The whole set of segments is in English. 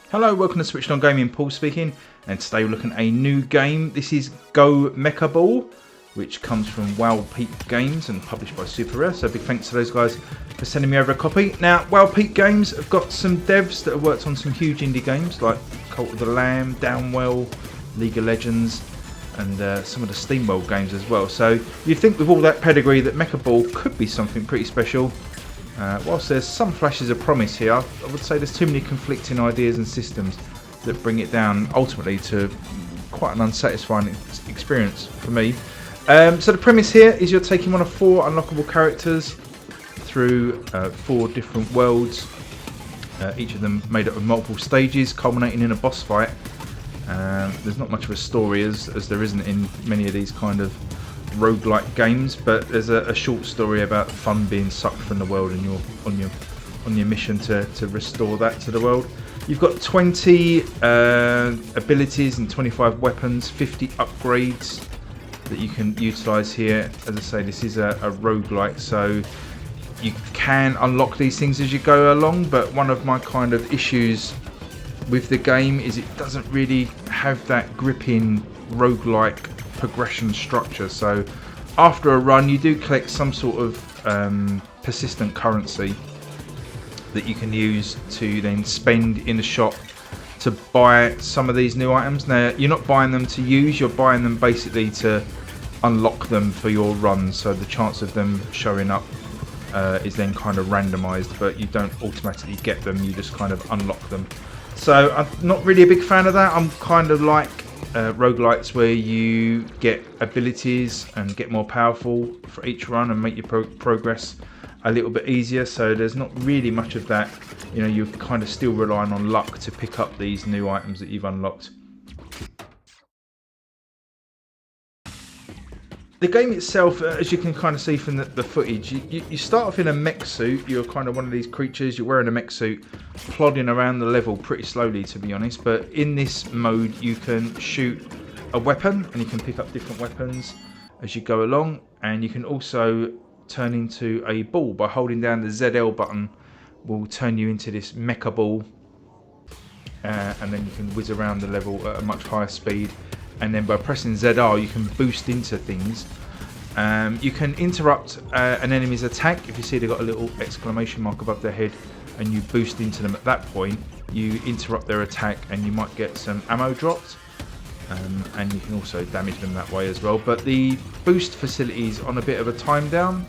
Hello, welcome to SwitchedOn Gaming, Paul speaking, and today we're looking at a new game. This is Go Mecha Ball, which comes from Wow Peak Games and published by Super Rare, so big thanks to those guys for sending me over a copy. Now, Wow Peak Games have got some devs that have worked on some huge indie games like Cult of the Lamb, Downwell, League of Legends, and some of the SteamWorld games as well. So you'd think with all that pedigree that Mecha Ball could be something pretty special. Whilst there's some flashes of promise here, I would say there's too many conflicting ideas and systems that bring it down ultimately to quite an unsatisfying experience for me. So the premise here is you're taking one of 4 unlockable characters through 4 different worlds, each of them made up of multiple stages culminating in a boss fight. There's not much of a story as there isn't in many of these kind of roguelite games, but there's a short story about fun being sucked from the world and you're on your mission to restore that to the world. You've got 20 abilities and 25 weapons, 50 upgrades that you can utilise here. As I say, this is a roguelite, so you can unlock these things as you go along, but one of my kind of issues with the game is it doesn't really have that gripping roguelike progression structure. So after a run you do collect some sort of persistent currency that you can use to then spend in the shop to buy some of these new items. Now you're not buying them to use, you're buying them basically to unlock them for your run, so the chance of them showing up is then kind of randomized, but you don't automatically get them, you just kind of unlock them. So I'm not really a big fan of that. I'm kind of like roguelites where you get abilities and get more powerful for each run and make your progress a little bit easier. So there's not really much of that. You know, you're kind of still relying on luck to pick up these new items that you've unlocked. The game itself, as you can kind of see from the footage, you start off in a mech suit. You're kind of one of these creatures, you're wearing a mech suit, plodding around the level pretty slowly, to be honest. But in this mode you can shoot a weapon and you can pick up different weapons as you go along, and you can also turn into a ball by holding down the ZL button. Will turn you into this mecha ball, and then you can whiz around the level at a much higher speed. And then by pressing ZR you can boost into things. You can interrupt an enemy's attack. If you see they've got a little exclamation mark above their head and you boost into them at that point, you interrupt their attack and you might get some ammo dropped, and you can also damage them that way as well. But the boost facility is on a bit of a cooldown,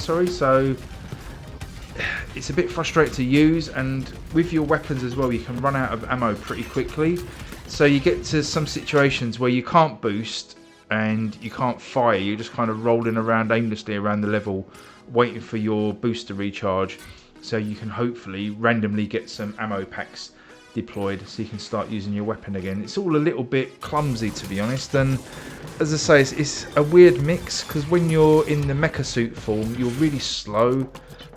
sorry, so it's a bit frustrating to use, and with your weapons as well you can run out of ammo pretty quickly. So you get to some situations where you can't boost and you can't fire, you're just kind of rolling around aimlessly around the level waiting for your boost to recharge, so you can hopefully randomly get some ammo packs deployed so you can start using your weapon again. It's all a little bit clumsy, to be honest, and as I say, it's a weird mix because when you're in the mecha suit form you're really slow,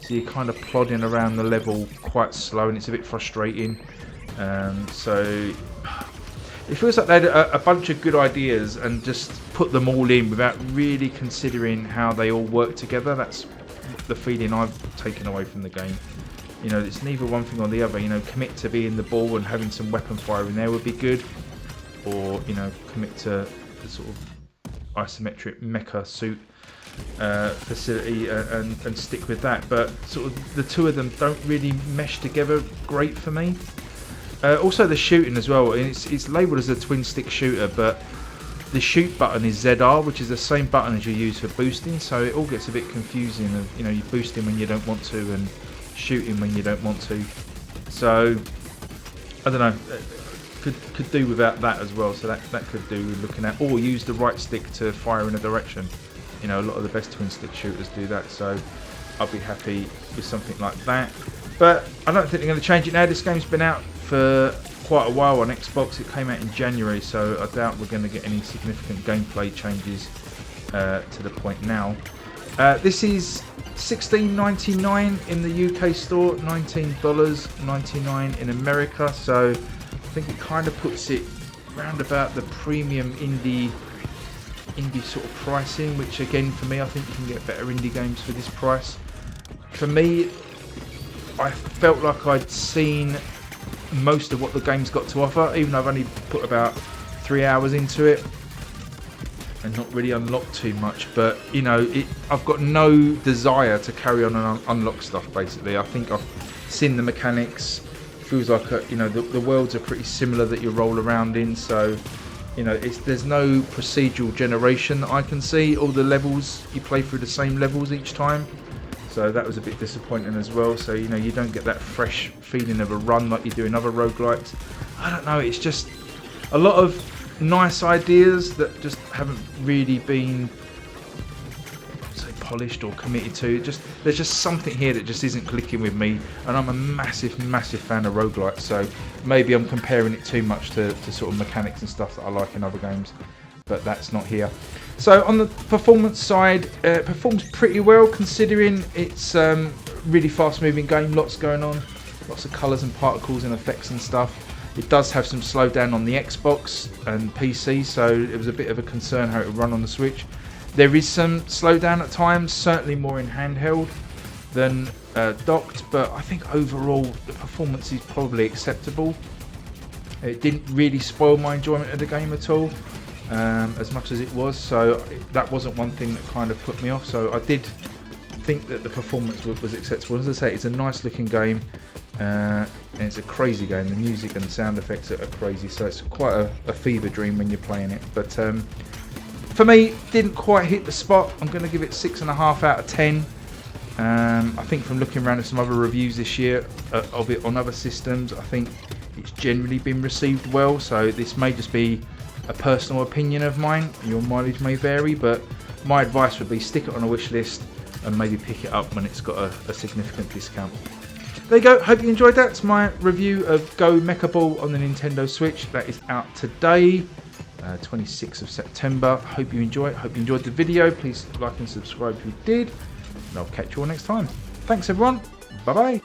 so you're kind of plodding around the level quite slow and it's a bit frustrating. So it feels like they had a bunch of good ideas and just put them all in without really considering how they all work together. That's the feeling I've taken away from the game. You know, it's neither one thing or the other. You know, commit to being the ball and having some weapon fire in there would be good, or you know, commit to the sort of isometric mecha suit facility and stick with that. But sort of the two of them don't really mesh together great for me. Also the shooting as well, it's labelled as a twin stick shooter, but the shoot button is ZR, which is the same button as you use for boosting, so it all gets a bit confusing of, you know, you're boosting when you don't want to and shooting when you don't want to. So I don't know, could do without that as well, so that could do with looking at, or use the right stick to fire in a direction. You know, a lot of the best twin stick shooters do that, so I'll be happy with something like that. But I don't think they're going to change it now. This game's been out for quite a while on Xbox. It came out in January, so I doubt we're going to get any significant gameplay changes to the point now. This is $16.99 in the UK store, $19.99 in America, so I think it kind of puts it round about the premium indie sort of pricing, which again for me I think you can get better indie games for this price. For me, I felt like I'd seen most of what the game's got to offer, even though I've only put about 3 hours into it and not really unlocked too much. But you know, I've got no desire to carry on and unlock stuff. Basically, I think I've seen the mechanics. Feels like you know, the worlds are pretty similar that you roll around in, so you know, there's no procedural generation that I can see. All the levels, you play through the same levels each time, so that was a bit disappointing as well. So you know, you don't get that fresh feeling of a run like you do in other roguelites. I don't know, it's just a lot of nice ideas that just haven't really been polished or committed to. There's just something here that just isn't clicking with me, and I'm a massive fan of roguelites, so maybe I'm comparing it too much to sort of mechanics and stuff that I like in other games, but that's not here. So on the performance side, it performs pretty well considering it's really fast moving game, lots going on, lots of colours and particles and effects and stuff. It does have some slowdown on the Xbox and PC, so it was a bit of a concern how it would run on the Switch. There is some slowdown at times, certainly more in handheld than docked, but I think overall the performance is probably acceptable. It didn't really spoil my enjoyment of the game at all, as much as it was, so that wasn't one thing that kind of put me off. So I did think that the performance was acceptable. As I say, it's a nice looking game, and it's a crazy game. The music and the sound effects are crazy, so it's quite a fever dream when you're playing it. But for me, didn't quite hit the spot. I'm going to give it 6.5 out of 10. I think from looking around at some other reviews this year of it on other systems, I think it's generally been received well. So this may just be a personal opinion of mine. Your mileage may vary, but my advice would be stick it on a wish list and maybe pick it up when it's got a significant discount. There you go. Hope you enjoyed that. It's my review of Go Mecha Ball on the Nintendo Switch. That is out today. 26th of September. Hope you enjoy it. Hope you enjoyed the video. Please like and subscribe if you did. And I'll catch you all next time. Thanks everyone. Bye bye.